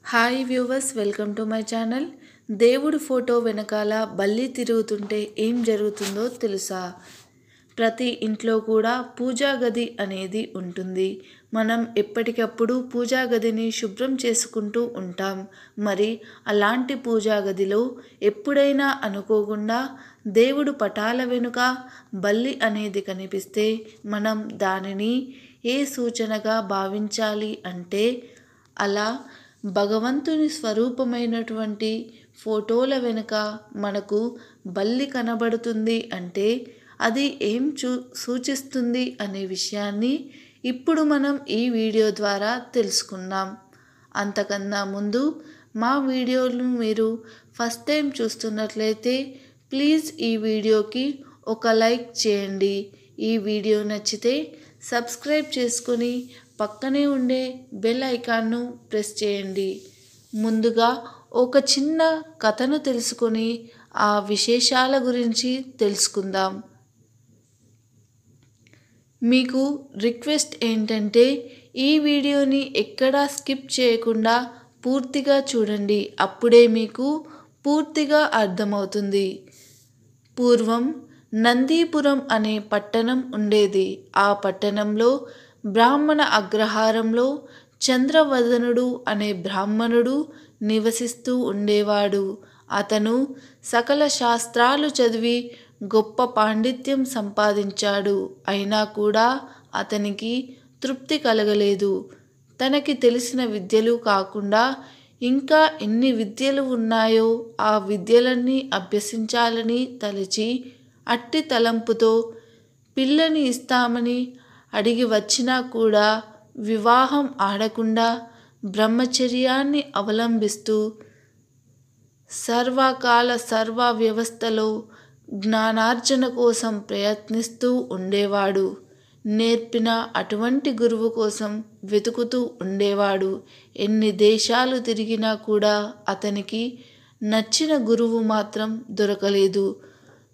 Hi viewers, welcome to my channel. దేవుడి photo వెనకాల బల్లి తిరుగుతుంటే ఏం జరుగుతుందో తెలుసా? ప్రతి ఇంట్లో కూడా పూజా గది అనేది ఉంటుంది. మనం ఎప్పటికప్పుడు పూజా గదిని శుభ్రం చేసుకుంటూ ఉంటాం. మరి అలాంటి పూజా గదిలో ఎప్పుడైనా అనుకోకుండా దేవుడు పటాల వెనుక బల్లి అనేది కనిపిస్తే మనం దానిని ఏ సూచనగా భావించాలి అంటే, అలా భగవంతుని స్వరూపమైనటువంటి ఫోటోల వెనుక మనకు బల్లి కనబడుతుంది అంటే అది ఏం సూచిస్తుంది అనే విషయాన్ని ఇప్పుడు మనం ఈ వీడియో ద్వారా తెలుసుకుందాం. అంతకన్నా ముందు మా వీడియోలను మీరు ఫస్ట్ టైం చూస్తున్నట్లయితే ప్లీజ్ ఈ వీడియోకి ఒక లైక్ చేయండి. ఈ వీడియో నచ్చితే సబ్స్క్రైబ్ చేసుకొని పక్కనే ఉండే బెల్ ఐకాన్ను ప్రెస్ చేయండి. ముందుగా ఒక చిన్న కథను తెలుసుకొని ఆ విశేషాల గురించి తెలుసుకుందాం. మీకు రిక్వెస్ట్ ఏంటంటే ఈ వీడియోని ఎక్కడా స్కిప్ చేయకుండా పూర్తిగా చూడండి. అప్పుడే మీకు పూర్తిగా అర్థమవుతుంది. పూర్వం నందీపురం అనే పట్టణం ఉండేది. ఆ పట్టణంలో బ్రాహ్మణ అగ్రహారంలో చంద్రవదనుడు అనే బ్రాహ్మణుడు నివసిస్తూ ఉండేవాడు. అతను సకల శాస్త్రాలు చదివి గొప్ప పాండిత్యం సంపాదించాడు. అయినా కూడా అతనికి తృప్తి కలగలేదు. తనకి తెలిసిన విద్యలు కాకుండా ఇంకా ఎన్ని విద్యలు ఉన్నాయో ఆ విద్యలన్నీ అభ్యసించాలని తలచి అట్టి తలంపుతో పిల్లని ఇస్తామని అడిగి వచ్చినా కూడా వివాహం ఆడకుండా బ్రహ్మచర్యాన్ని అవలంబిస్తూ సర్వకాల సర్వ వ్యవస్థలో జ్ఞానార్జన కోసం ప్రయత్నిస్తూ ఉండేవాడు. నేర్పిన అటువంటి గురువు కోసం వెతుకుతూ ఉండేవాడు. ఎన్ని దేశాలు తిరిగినా కూడా అతనికి నచ్చిన గురువు మాత్రం దొరకలేదు.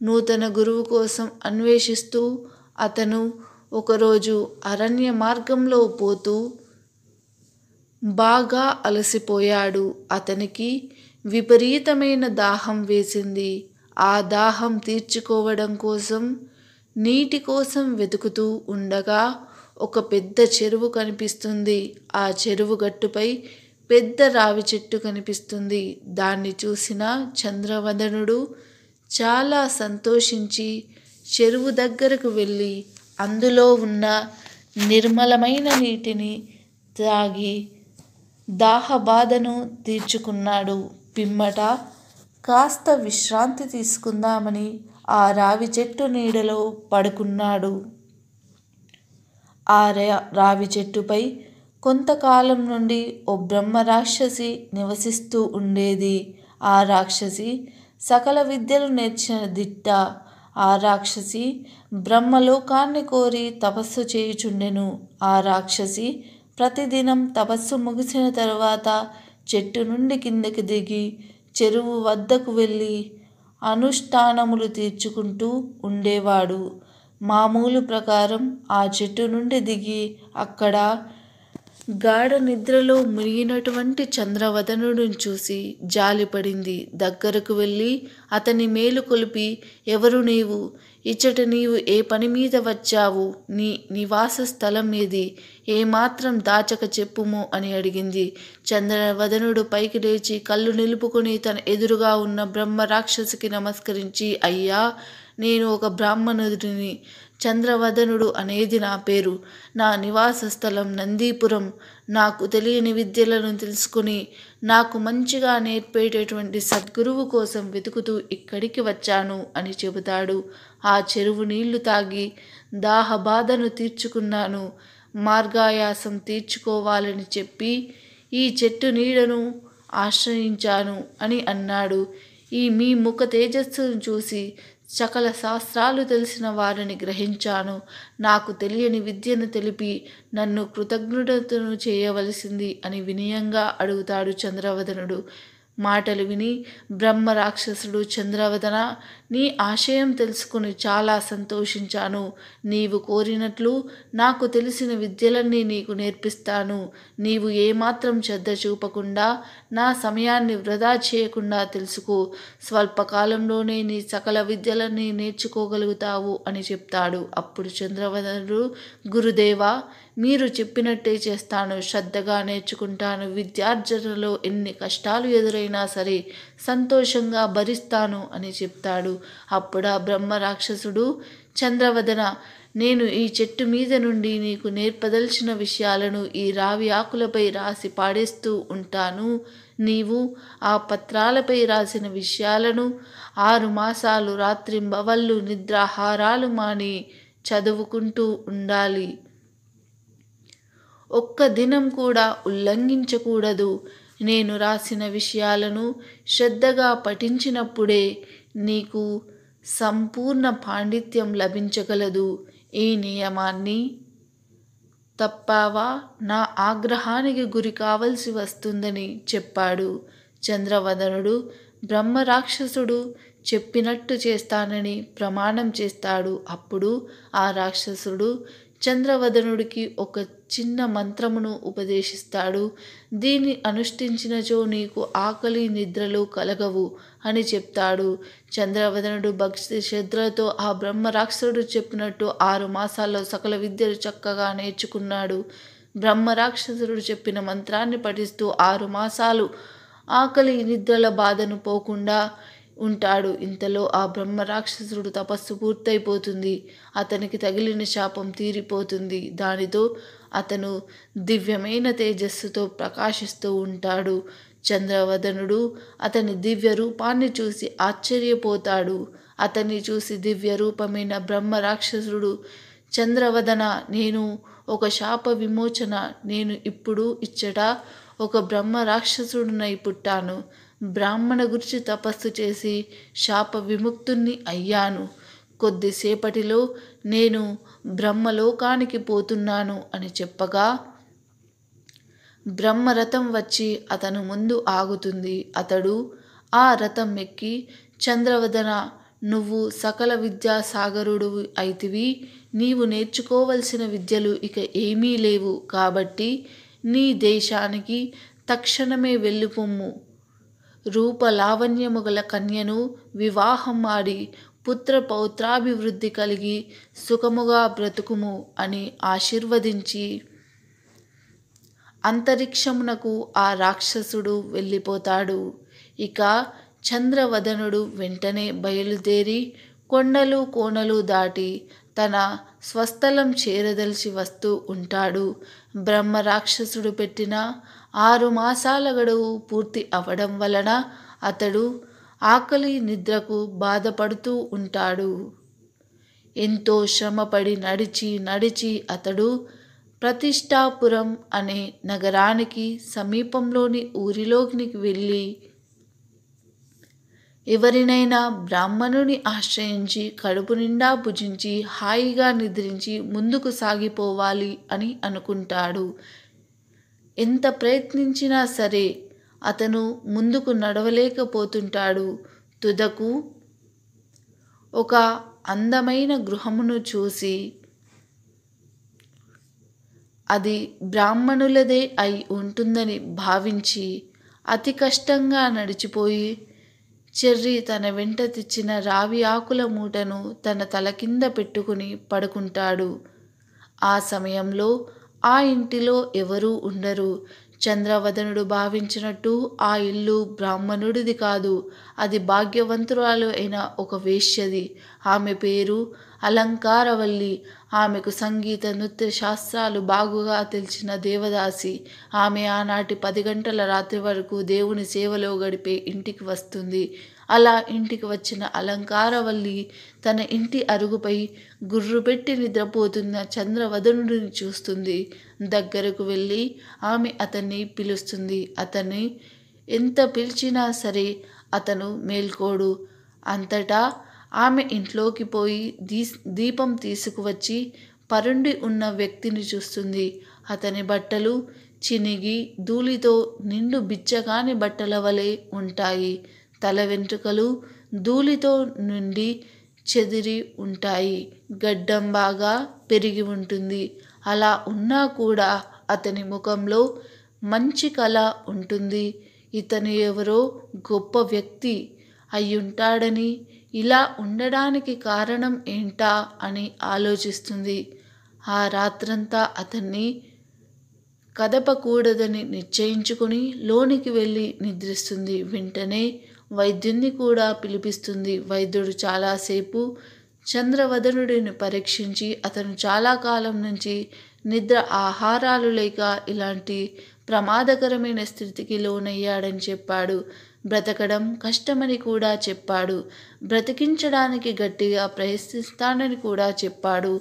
నూతన గురువు కోసం అన్వేషిస్తూ అతను ఒకరోజు అరణ్య మార్గంలో పోతూ బాగా అలసిపోయాడు. అతనికి విపరీతమైన దాహం వేసింది. ఆ దాహం తీర్చుకోవడం కోసం నీటి కోసం వెతుకుతూ ఉండగా ఒక పెద్ద చెరువు కనిపిస్తుంది. ఆ చెరువు గట్టుపై పెద్ద రావి చెట్టు కనిపిస్తుంది. దాన్ని చూసిన చంద్రవదనుడు చాలా సంతోషించి చెరువు దగ్గరకు వెళ్ళి అందులో ఉన్న నిర్మలమైన నీటిని తాగి దాహబాధను తీర్చుకున్నాడు. పిమ్మట కాస్త విశ్రాంతి తీసుకుందామని ఆ రావి చెట్టు నీడలో పడుకున్నాడు. ఆ రావి చెట్టుపై కొంతకాలం నుండి ఓ బ్రహ్మ రాక్షసి నివసిస్తూ ఉండేది. ఆ రాక్షసి సకల విద్యలు నేర్చిన దిట్ట. ఆ రాక్షసి బ్రహ్మలోకాన్ని కోరి తపస్సు చేయుచుండెను. ఆ రాక్షసి ప్రతిదినం తపస్సు ముగిసిన తరువాత చెట్టు నుండి కిందకి దిగి చెరువు వద్దకు వెళ్ళి అనుష్ఠానములు తీర్చుకుంటూ ఉండేవాడు. మామూలు ప్రకారం ఆ చెట్టు నుండి దిగి అక్కడ గాఢ నిద్రలో మునిగినటువంటి చంద్రవదనుడిని చూసి జాలిపడింది. దగ్గరకు వెళ్ళి అతని మేలుకొలిపి, ఎవరు నీవు? ఇచ్చట నీవు ఏ పని మీద వచ్చావు? నీ నివాస స్థలం ఏది? ఏమాత్రం దాచక చెప్పుము అని అడిగింది. చంద్రవదనుడు పైకి లేచి కళ్ళు నిలుపుకొని తన ఎదురుగా ఉన్న బ్రహ్మ రాక్షసికి నమస్కరించి, అయ్యా, నేను ఒక బ్రాహ్మణుడిని. చంద్రవదనుడు అనేది నా పేరు. నా నివాస స్థలం నందీపురం. నాకు తెలియని విద్యలను తెలుసుకుని నాకు మంచిగా నేర్పేటటువంటి సద్గురువు కోసం వెతుకుతూ ఇక్కడికి వచ్చాను అని చెబుతాడు. ఆ చెరువు నీళ్లు తాగి దాహబాధను తీర్చుకున్నాను. మార్గాయాసం తీర్చుకోవాలని చెప్పి ఈ చెట్టు నీడను ఆశ్రయించాను అని అన్నాడు. మీ ముఖ తేజస్సును చూసి సకల శాస్త్రాలు తెలిసిన వారిని గ్రహించాను. నాకు తెలియని విద్యను తెలిపి నన్ను కృతజ్ఞతను చేయవలసింది అని వినయంగా అడుగుతాడు చంద్రవదనుడు. మాటలు విని బ్రహ్మ రాక్షసుడు, చంద్రవదన, నీ ఆశయం తెలుసుకుని చాలా సంతోషించాను. నీవు కోరినట్లు నాకు తెలిసిన విద్యలన్నీ నీకు నేర్పిస్తాను. నీవు ఏమాత్రం శ్రద్ధ చూపకుండా నా సమయాన్ని వృధా చేయకుండా తెలుసుకో. స్వల్పకాలంలోనే నీ సకల విద్యలన్నీ నేర్చుకోగలుగుతావు అని చెప్తాడు. అప్పుడు చంద్రవదనుడు, గురుదేవా, మీరు చెప్పినట్టే చేస్తాను. శ్రద్ధగా నేర్చుకుంటాను. విద్యార్జనలో ఎన్ని కష్టాలు ఎదురైనా సరే సంతోషంగా భరిస్తాను అని చెప్తాడు. అప్పుడు ఆ బ్రహ్మ రాక్షసుడు, చంద్రవదన, నేను ఈ చెట్టు మీద నుండి నీకు నేర్పదలిచిన విషయాలను ఈ రావి ఆకులపై రాసి పాడేస్తూ ఉంటాను. నీవు ఆ పత్రాలపై రాసిన విషయాలను 6 మాసాలు రాత్రింబవళ్ళు నిద్రాహారాలు మాని చదువుకుంటూ ఉండాలి. ఒక్క దినం కూడా ఉల్లంఘించకూడదు. నేను రాసిన విషయాలను శ్రద్ధగా పఠించినప్పుడే నీకు సంపూర్ణ పాండిత్యం లభించగలదు. ఈ నియమాన్ని తప్పావా నా ఆగ్రహానికి గురి కావలసి వస్తుందని చెప్పాడు. చంద్రవదనుడు బ్రహ్మ రాక్షసుడు చెప్పినట్టు చేస్తానని ప్రమాణం చేస్తాడు. అప్పుడు ఆ రాక్షసుడు చంద్రవదనుడికి ఒక చిన్న మంత్రమును ఉపదేశిస్తాడు. దీన్ని అనుష్ఠించినచో నీకు ఆకలి నిద్రలు కలగవు అని చెప్తాడు. చంద్రవదనుడు భక్తి శ్రద్ధలతో ఆ బ్రహ్మ రాక్షసుడు చెప్పినట్టు 6 మాసాల్లో సకల విద్యలు చక్కగా నేర్చుకున్నాడు. బ్రహ్మ రాక్షసుడు చెప్పిన మంత్రాన్ని పఠిస్తూ 6 మాసాలు ఆకలి నిద్రల బాధను పోకుండా ఉంటాడు. ఇంతలో ఆ బ్రహ్మ రాక్షసుడు తపస్సు పూర్తయిపోతుంది. అతనికి తగిలిన శాపం తీరిపోతుంది. దానితో అతను దివ్యమైన తేజస్సుతో ప్రకాశిస్తూ ఉంటాడు. చంద్రవదనుడు అతని దివ్య రూపాన్ని చూసి ఆశ్చర్యపోతాడు. అతన్ని చూసి దివ్య రూపమైన బ్రహ్మ రాక్షసుడు, చంద్రవదన, నేను ఒక శాప విమోచన. నేను ఇప్పుడు ఇచ్చట ఒక బ్రహ్మ రాక్షసుడినై పుట్టాను. బ్రాహ్మణ గురించి తపస్సు చేసి శాప విముక్తుణ్ణి అయ్యాను. కొద్దిసేపటిలో నేను బ్రహ్మలోకానికి పోతున్నాను అని చెప్పగా బ్రహ్మరథం వచ్చి అతను ముందు ఆగుతుంది. అతడు ఆ రథం ఎక్కి, చంద్రవదన, నువ్వు సకల విద్యా సాగరుడు అయితివి. నీవు నేర్చుకోవలసిన విద్యలు ఇక ఏమీ లేవు. కాబట్టి నీ దేశానికి తక్షణమే వెళ్ళిపొమ్ము. రూపలావణ్యము గల కన్యను వివాహం ఆడి పుత్ర పౌత్రాభివృద్ధి కలిగి సుఖముగా బ్రతుకుము అని ఆశీర్వదించి అంతరిక్షమునకు ఆ రాక్షసుడు వెళ్ళిపోతాడు. ఇక చంద్రవదనుడు వెంటనే బయలుదేరి కొండలు కోనలు దాటి తన స్వస్థలం చేరదలిచి వస్తూ ఉంటాడు. బ్రహ్మ రాక్షసుడు పెట్టిన 6 మాసాల గడువు పూర్తి అవడం వలన అతడు ఆకలి నిద్రకు బాధపడుతూ ఉంటాడు. ఎంతో శ్రమపడి నడిచి అతడు ప్రతిష్టాపురం అనే నగరానికి సమీపంలోని ఊరిలోకి వెళ్ళి ఎవరినైనా బ్రాహ్మణుని ఆశ్రయించి కడుపు నిండా భుజించి హాయిగా నిద్రించి ముందుకు సాగిపోవాలి అని అనుకుంటాడు. ఎంత ప్రయత్నించినా సరే అతను ముందుకు నడవలేకపోతుంటాడు. తుదకు ఒక అందమైన గృహమును చూసి అది బ్రాహ్మణులదే అయి ఉంటుందని భావించి అతి కష్టంగా నడిచిపోయి చెర్రి తన వెంట తెచ్చిన రావి ఆకుల మూటను తన తల కింద పెట్టుకుని పడుకుంటాడు. ఆ సమయంలో ఆ ఇంటిలో ఎవరూ ఉండరు. చంద్రవదనుడు భావించినట్టు ఆ ఇల్లు బ్రాహ్మణుడిది కాదు. అది భాగ్యవంతురాలు అయిన ఒక వేశ్యది. ఆమె పేరు అలంకారవల్లి. ఆమెకు సంగీత నృత్య శాస్త్రాలు బాగుగా తెలిసిన దేవదాసి. ఆమె ఆనాటి 10 గంటల రాత్రి వరకు దేవుని సేవలో గడిపే ఇంటికి వస్తుంది. అలా ఇంటికి వచ్చిన అలంకారవల్లి తన ఇంటి అరుగుపై గుర్రుపెట్టి నిద్రపోతున్న చంద్రవదనుడిని చూస్తుంది. దగ్గరకు వెళ్ళి ఆమె అతన్ని పిలుస్తుంది. అతన్ని ఎంత పిలిచినా సరే అతను మేల్కోడు. అంతటా ఆమె ఇంట్లోకి పోయి దీపం తీసుకువచ్చి పరుండి ఉన్న వ్యక్తిని చూస్తుంది. అతని బట్టలు చినిగి ధూళితో నిండు బిచ్చగాని బట్టల వలె ఉంటాయి. తల వెంట్రుకలు ధూళితో నుండి చెదిరి ఉంటాయి. గడ్డం బాగా పెరిగి ఉంటుంది. అలా ఉన్నా కూడా అతని ముఖంలో మంచి కళ ఉంటుంది. ఇతను ఎవరో గొప్ప వ్యక్తి అయ్యుంటాడని, ఇలా ఉండడానికి కారణం ఏంటా అని ఆలోచిస్తుంది. ఆ రాత్రంతా అతన్ని కదపకూడదని నిశ్చయించుకుని లోనికి వెళ్ళి నిద్రిస్తుంది. వెంటనే వైద్యుణ్ణి కూడా పిలిపిస్తుంది. వైద్యుడు చాలాసేపు చంద్రవదనుడిని పరీక్షించి అతను చాలా కాలం నుంచి నిద్ర ఆహారాలు లేక ఇలాంటి ప్రమాదకరమైన స్థితికి లోనయ్యాడని చెప్పాడు. బ్రతకడం కష్టమని కూడా చెప్పాడు. బ్రతికించడానికి గట్టిగా ప్రయత్నిస్తానని కూడా చెప్పాడు.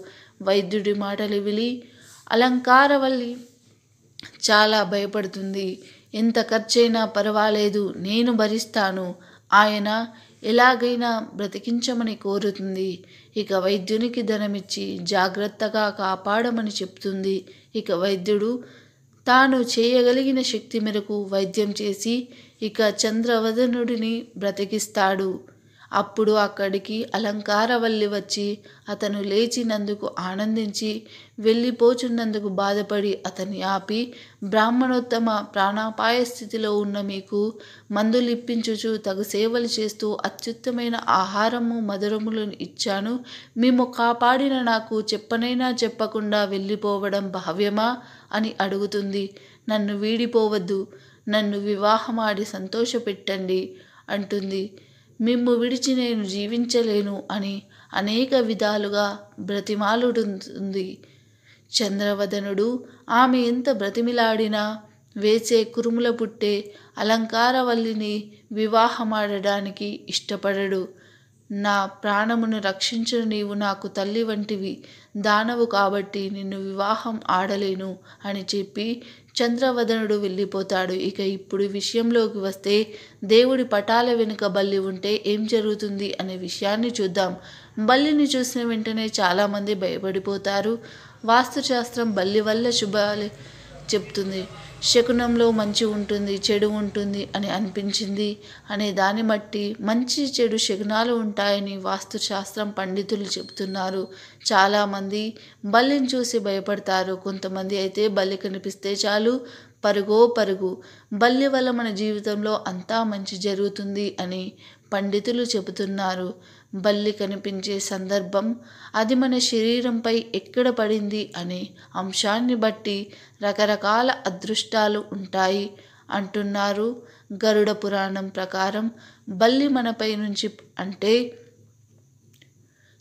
వైద్యుడి మాటలు విని అలంకారవల్లి చాలా భయపడుతుంది. ఎంత ఖర్చైనా పర్వాలేదు, నేను భరిస్తాను, ఆయన ఎలాగైనా బ్రతికించమని కోరుతుంది. ఇక వైద్యునికి ధనమిచ్చి జాగ్రత్తగా కాపాడమని చెప్తుంది. ఇక వైద్యుడు తాను చేయగలిగిన శక్తి మేరకు వైద్యం చేసి ఇక చంద్రవదనుడిని బ్రతికిస్తాడు. అప్పుడు అక్కడికి అలంకారవల్లి వచ్చి అతను లేచినందుకు ఆనందించి వెళ్ళిపోచున్నందుకు బాధపడి అతన్ని ఆపి, బ్రాహ్మణోత్తమ, ప్రాణాపాయ స్థితిలో ఉన్న మీకు మందులిప్పించుచు తగు సేవలు చేస్తూ అత్యుత్తమైన ఆహారము మధురములను ఇచ్చాను. మేము కాపాడిన నాకు చెప్పనైనా చెప్పకుండా వెళ్ళిపోవడం భావ్యమా అని అడుగుతుంది. నన్ను వీడిపోవద్దు, నన్ను వివాహమాడి సంతోషపెట్టండి అంటుంది. మిమ్ము విడిచి నేను జీవించలేను అని అనేక విధాలుగా బ్రతిమాలుతుంది. చంద్రవదనుడు ఆమె ఎంత బ్రతిమిలాడినా వేసే కురుముల పుట్టే అలంకారవల్లిని వివాహమాడడానికి ఇష్టపడడు. నా ప్రాణమును రక్షించిన నీవు నాకు తల్లి వంటివి, దానవు కాబట్టి నిన్ను వివాహం ఆడలేను అని చెప్పి చంద్రవదనుడు వెళ్ళిపోతాడు. ఇక ఇప్పుడు విషయంలోకి వస్తే, దేవుడి పటాల వెనుక బల్లి ఉంటే ఏం జరుగుతుంది అనే విషయాన్ని చూద్దాం. బల్లిని చూసిన వెంటనే చాలామంది భయపడిపోతారు. వాస్తుశాస్త్రం బల్లి వల్ల శుభాలు చెప్తుంది. శకునంలో మంచి ఉంటుంది, చెడు ఉంటుంది అని అనిపించింది అనే దాన్ని బట్టి మంచి చెడు శకునాలు ఉంటాయని వాస్తుశాస్త్రం పండితులు చెప్తున్నారు. చాలామంది బల్లిని చూసి భయపడతారు. కొంతమంది అయితే బల్లి కనిపిస్తే చాలు పరుగో పరుగు. బల్లి వల్ల మన జీవితంలో అంతా మంచి జరుగుతుంది అని పండితులు చెబుతున్నారు. బల్లి కనిపించే సందర్భం, అది మన శరీరంపై ఎక్కడ పడింది అనే అంశాన్ని బట్టి రకరకాల అదృష్టాలు ఉంటాయి అంటున్నారు. గరుడ పురాణం ప్రకారం బల్లి మనపై నుంచి అంటే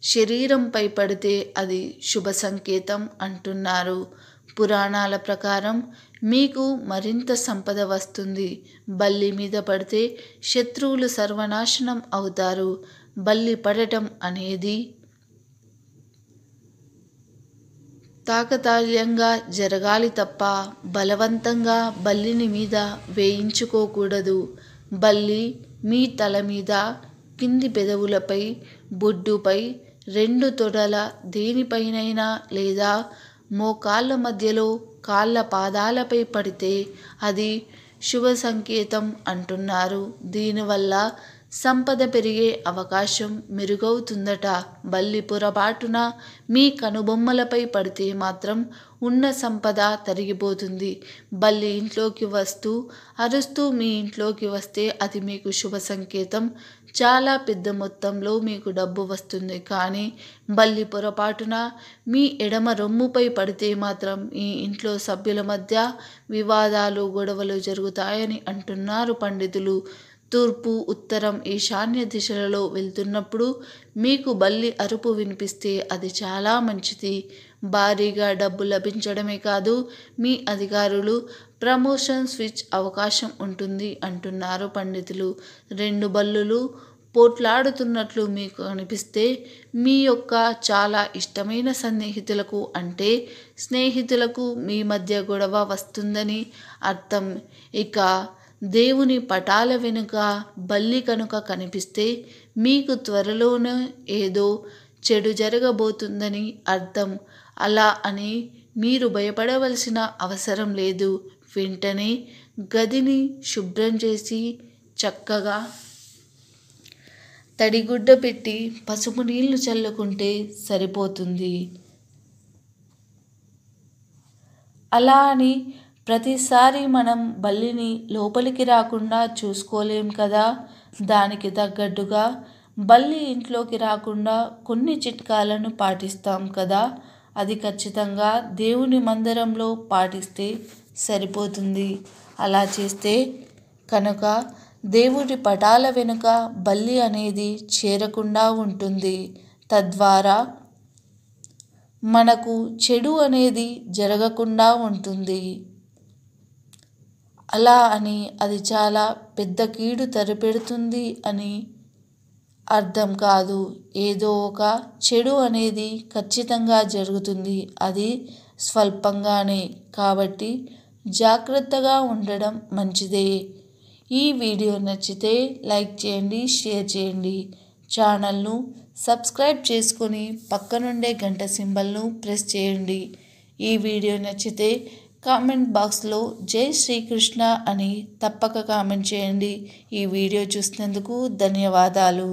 శరీరంపై పడితే అది శుభ సంకేతం అంటున్నారు. పురాణాల ప్రకారం మీకు మరింత సంపద వస్తుంది. బల్లి మీద పడితే శత్రువులు సర్వనాశనం అవుతారు. బల్లి పడటం అనేది తాకతాళ్యంగా జరగాలి తప్ప బలవంతంగా బల్లిని మీద వేయించుకోకూడదు. బల్లి మీ తల మీద, కింది పెదవులపై, బొడ్డుపై, 2 తొడల దేనిపైనైనా లేదా మోకాళ్ళ మధ్యలో, కాళ్ళ పాదాలపై పడితే అది శుభ సంకేతం అంటున్నారు. దీనివల్ల సంపద పెరిగే అవకాశం మెరుగవుతుందట. బల్లి పొరపాటున మీ కనుబొమ్మలపై పడితే మాత్రం ఉన్న సంపద తరిగిపోతుంది. బల్లి ఇంట్లోకి వస్తూ అరుస్తూ మీ ఇంట్లోకి వస్తే అది మీకు శుభ సంకేతం. చాలా పెద్ద మొత్తంలో మీకు డబ్బు వస్తుంది. కానీ బల్లి పొరపాటున మీ ఎడమ రొమ్ముపై పడితే మాత్రం ఈ ఇంట్లో సభ్యుల మధ్య వివాదాలు, గొడవలు జరుగుతాయని అంటున్నారు పండితులు. తూర్పు, ఉత్తరం, ఈశాన్య దిశలలో వెళ్తున్నప్పుడు మీకు బల్లి అరుపు వినిపిస్తే అది చాలా మంచిది. భారీగా డబ్బు లభించడమే కాదు, మీ అధికారులు ప్రమోషన్ స్విచ్ అవకాశం ఉంటుంది అంటున్నారు పండితులు. 2 బల్లులు పోట్లాడుతున్నట్లు మీకు అనిపిస్తే మీ యొక్క చాలా ఇష్టమైన సన్నిహితులకు అంటే స్నేహితులకు మీ మధ్య గొడవ వస్తుందని అర్థం. ఇక దేవుని పటాల వెనుక బల్లి కనుక కనిపిస్తే మీకు త్వరలోనే ఏదో చెడు జరగబోతుందని అర్థం. అలా అని మీరు భయపడవలసిన అవసరం లేదు. వెంటనే గదిని శుభ్రం చేసి చక్కగా తడిగుడ్డ పెట్టి పసుపు నీళ్లు చల్లుకుంటే సరిపోతుంది. అలా అని ప్రతిసారి మనం బల్లిని లోపలికి రాకుండా చూసుకోలేం కదా. దానికి తగ్గట్టుగా బల్లి ఇంట్లోకి రాకుండా కొన్ని చిట్కాలను పాటిస్తాం కదా. అది ఖచ్చితంగా దేవుని మందిరంలో పాటిస్తే సరిపోతుంది. అలా చేస్తే కనుక దేవుడి పటాల వెనుక బల్లి అనేది చేరకుండా ఉంటుంది. తద్వారా మనకు చెడు అనేది జరగకుండా ఉంటుంది. అలా అని అది చాలా పెద్ద కీడు తరిపెడుతుంది అని అర్థం కాదు. ఏదో ఒక చెడు అనేది ఖచ్చితంగా జరుగుతుంది. అది స్వల్పంగానే. కాబట్టి జాగ్రత్తగా ఉండడం మంచిదే. ఈ వీడియో నచ్చితే లైక్ చేయండి, షేర్ చేయండి. ఛానల్ను సబ్స్క్రైబ్ చేసుకొని పక్కనుండే గంట సింబల్ను ప్రెస్ చేయండి. ఈ వీడియో నచ్చితే కామెంట్ బాక్స్లో జై శ్రీకృష్ణ అని తప్పక కామెంట్ చేయండి. ఈ వీడియో చూసినందుకు ధన్యవాదాలు.